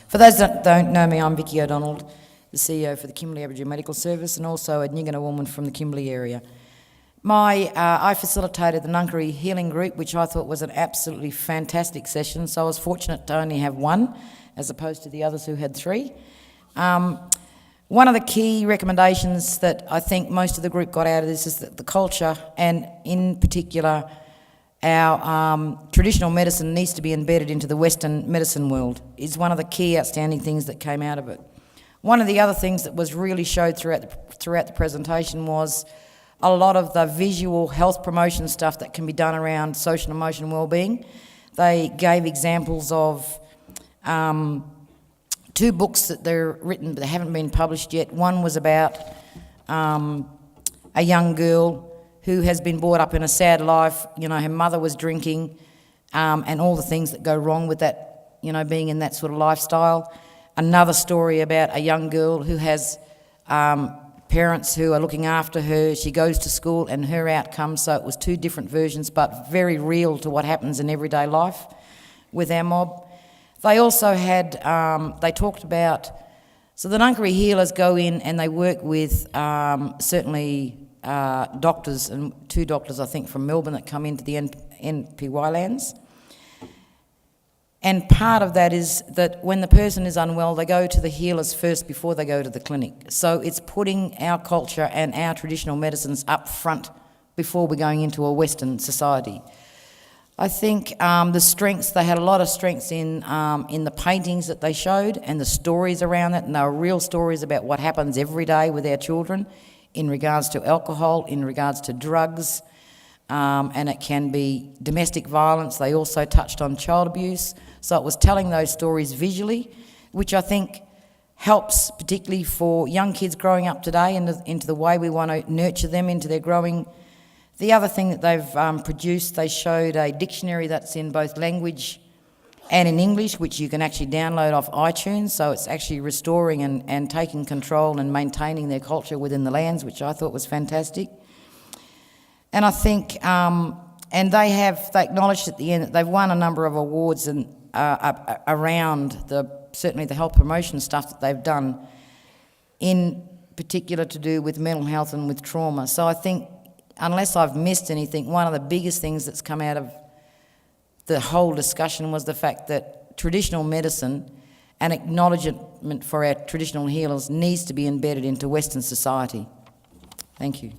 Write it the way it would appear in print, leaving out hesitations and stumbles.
For those that don't know me, I'm Vicki O'Donnell, the CEO for the Kimberley Aboriginal Medical Service and also a Nyingana woman from the Kimberley area. I facilitated the Nunkery Healing Group, which I thought was an absolutely fantastic session, so I was fortunate to only have one, as opposed to the others who had three. One of the key recommendations that I think most of the group got out of this is that the culture, and in particular our traditional medicine, needs to be embedded into the Western medicine world, is one of the key outstanding things that came out of it. One of the other things that was really showed throughout the presentation was a lot of the visual health promotion stuff that can be done around social and emotional wellbeing. They gave examples of two books that they're written but they haven't been published yet. One was about a young girl who has been brought up in a sad life. You know, her mother was drinking and all the things that go wrong with that, you know, being in that sort of lifestyle. Another story about a young girl who has parents who are looking after her. She goes to school and her outcome, so it was two different versions but very real to what happens in everyday life with our mob. They also had, they talked about, so the Nunkery healers go in and they work with certainly doctors, and two doctors I think from Melbourne that come into the NPY lands. And part of that is that when the person is unwell, they go to the healers first before they go to the clinic. So it's putting our culture and our traditional medicines up front before we're going into a Western society. I think the strengths, they had a lot of strengths in the paintings that they showed and the stories around it, and they were real stories about what happens every day with our children in regards to alcohol, in regards to drugs, and it can be domestic violence. They also touched on child abuse. So it was telling those stories visually, which I think helps particularly for young kids growing up today and into the way we want to nurture them into their growing. The other thing that they've produced, they showed a dictionary that's in both language and in English, which you can actually download off iTunes, so it's actually restoring and taking control and maintaining their culture within the lands, which I thought was fantastic. And I think, and they acknowledged at the end that they've won a number of awards and around certainly the health promotion stuff that they've done, in particular to do with mental health and with trauma. So I think, unless I've missed anything, one of the biggest things that's come out of the whole discussion was the fact that traditional medicine and acknowledgement for our traditional healers needs to be embedded into Western society. Thank you.